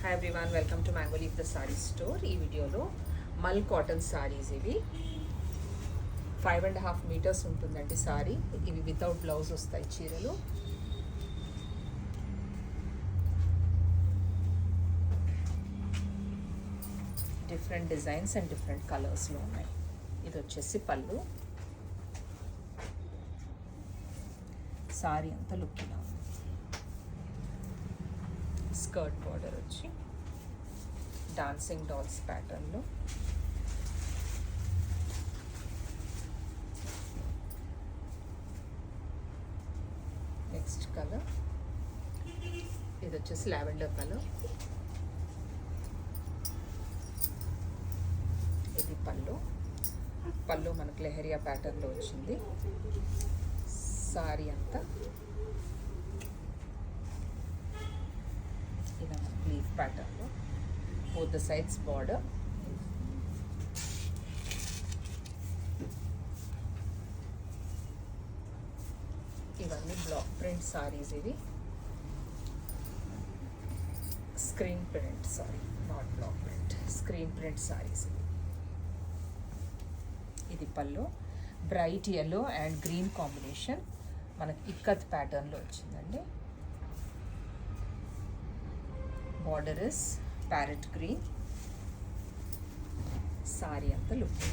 Hi everyone, welcome to mango leaf the sorry store. ఈ వీడియోలో మల్ కాటన్ సారీస్ ఇవి 5.5 మీటర్స్ ఉంటుందండి సారీ. ఇవి వితౌట్ బ్లౌజ్ వస్తాయి చీరలు. డిఫరెంట్ డిజైన్స్ అండ్ డిఫరెంట్ కలర్స్లో ఉన్నాయి. ఇది వచ్చేసి పళ్ళు. సారీ అంతా లుక్ ఇలా ఉంది. స్కర్ట్ బార్డర్ వచ్చి డాన్సింగ్ డాల్స్ ప్యాటర్న్లో. నెక్స్ట్ కలర్ ఇది వచ్చేసి లావెండర్ కలర్. ఇది పళ్ళు మనకు లెహరియా ప్యాటర్న్లో వచ్చింది. సారీ అంతా ఇలా మనకు లీఫ్ ప్యాటర్న్లో, బోత్ ద సైడ్స్ బార్డర్. ఇవన్నీ బ్లాక్ ప్రింట్ సారీస్. ఇవి screen print, sorry not block print, screen print saris ఇవి. ఇది పళ్ళు, bright yellow and green combination, మనకి ఇక్కత్ ప్యాటర్న్లో వచ్చిందండి. Border is parrot green. Sari అంతా లుక్.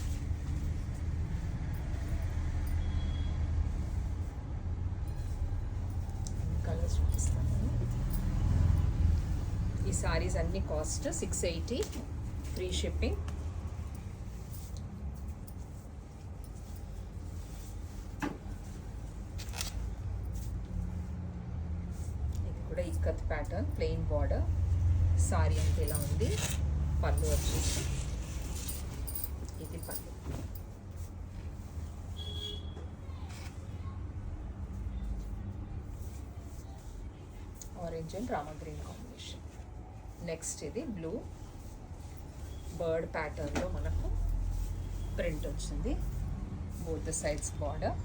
కలర్స్ చూపిస్తాను. ఈ సారీస్ అన్ని కాస్ట్ 680, ఫ్రీ షిప్పింగ్. ఇది కూడా ikat pattern, plain border. Sari అంతా ఇలా ఉంది. పళ్ళు వచ్చేసి ఇది పళ్ళు. Orange and Rama green combination. Next ఇది బ్లూ బర్డ్ ప్యాటర్న్లో మనకు ప్రింట్ వచ్చింది. Both the sides border.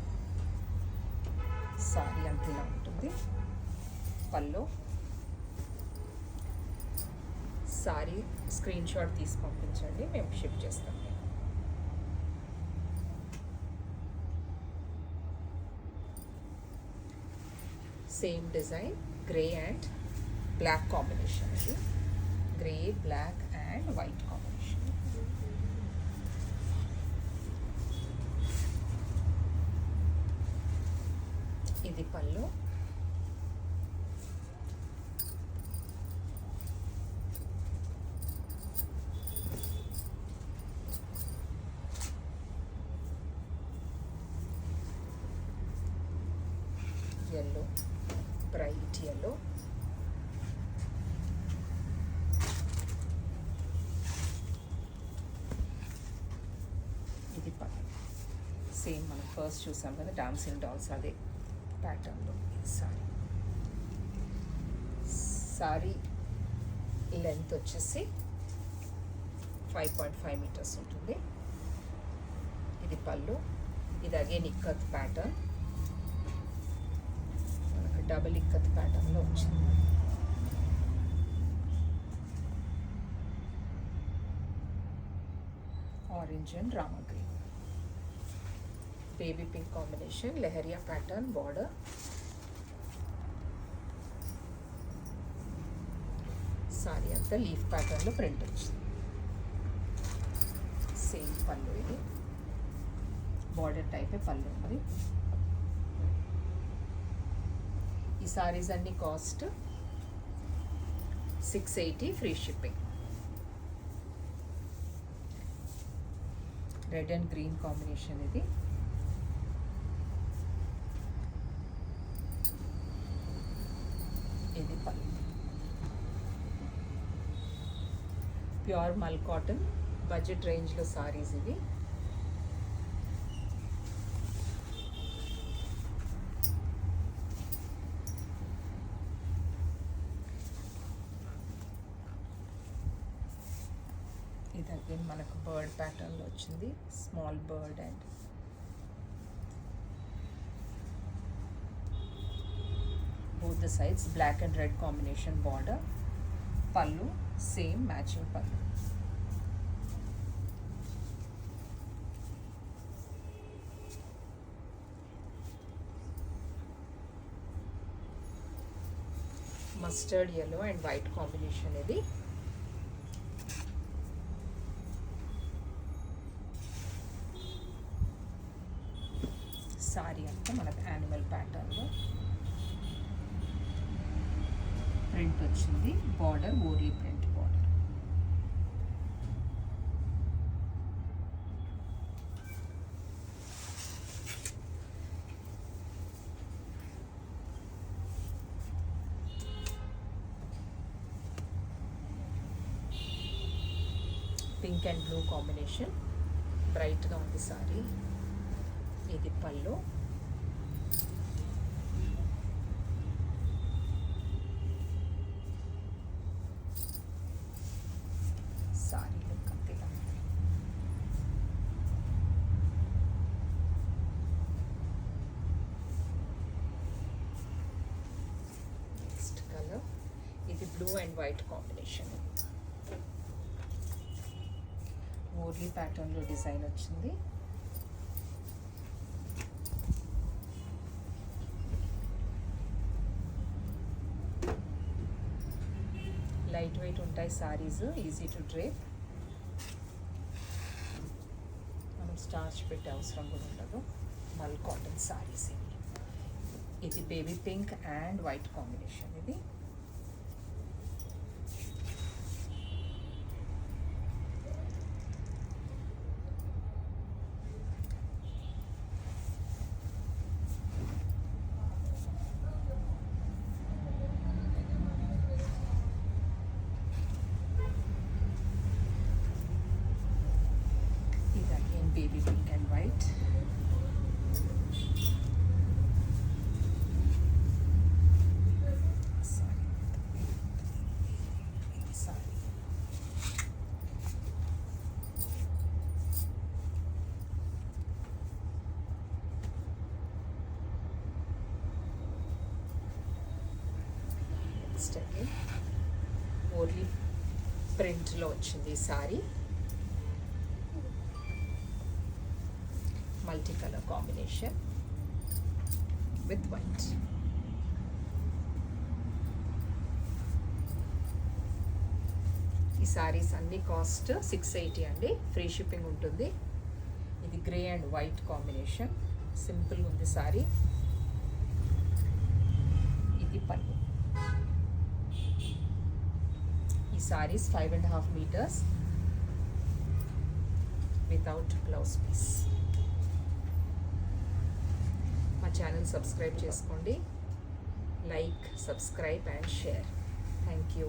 Sari అంతా ఇలా ఉంటుంది. పళ్ళు. సారీ స్క్రీన్ షాట్ తీసి పంపించండి, మేము షిప్ చేస్తాం. Same design, grey and black combination. ఇది grey, black and white combination. ఇది పళ్ళు. yellow, bright yellow. ఇది పళ్ళు. సేమ్ మనం ఫస్ట్ చూసాం కదా డాన్సింగ్ డాల్స్, అదే ప్యాటర్న్లో సారీ. సారీ లెంత్ వచ్చేసి 5.5 మీటర్స్ ఉంటుంది. ఇది పళ్ళు. ఇది again ikat pattern, double ikat ప్యాటర్న్లో వచ్చింది. Orange and Rama green, baby pink combination, lehariya pattern border. Sari అంతా లీఫ్ ప్యాటర్న్లో ప్రింట్ వచ్చింది. సేమ్ పళ్ళు. ఇది బార్డర్ టైపే పళ్ళు ఉంది. ఈ సారీస్ అన్ని cost 680, free shipping. Red and green combination. ఇది ఇది పళ్ళు. ప్యూర్ మల్ కాటన్, బడ్జెట్ రేంజ్లో సారీస్ ఇవి. ఇది అగైన్ మనకు బర్డ్ ప్యాటర్న్లో వచ్చింది. Small bird and both the sides black and red combination border. పళ్ళు సేమ్ మ్యాచింగ్ పళ్ళు. Mustard yellow and white combination ఇది. సారీ అంతా మనకు యానిమల్ ప్యాటర్న్లో ప్రింట్ వచ్చింది. Border ఓర్లీ print border. Pink and blue combination, బ్రైట్గా ఉంది సారీ. ఇది పళ్ళు. సారీ లుక్ అంతేగా. నెక్స్ట్ కలర్ ఇది బ్లూ అండ్ వైట్ కాంబినేషన్. ఓర్లీ ప్యాటర్న్లో డిజైన్ వచ్చింది. లైట్ వెయిట్ ఉంటాయి సారీస్, ఈజీ టు డ్రేప్. మనం స్టార్చ్ పెట్టే అవసరం కూడా ఉండదు. మల్ కాటన్ సారీస్ ఇవి. ఇది baby pink and white combination. ఇది baby pink and white. Sorry. Next again, only ప్రింట్లో వచ్చింది sorry. multicolor combination with white. ఈ సారీస్ అన్ని కాస్ట్ 680 అండి. ఫ్రీ షిప్పింగ్ ఉంటుంది. ఇది grey and white combination, simple ఉంది సారీ. ఇది పళ్ళు. ఈ saris 5.5 meters without blouse piece. మా ఛానల్ సబ్స్క్రైబ్ చేసుకోండి. Like, subscribe and share. Thank you.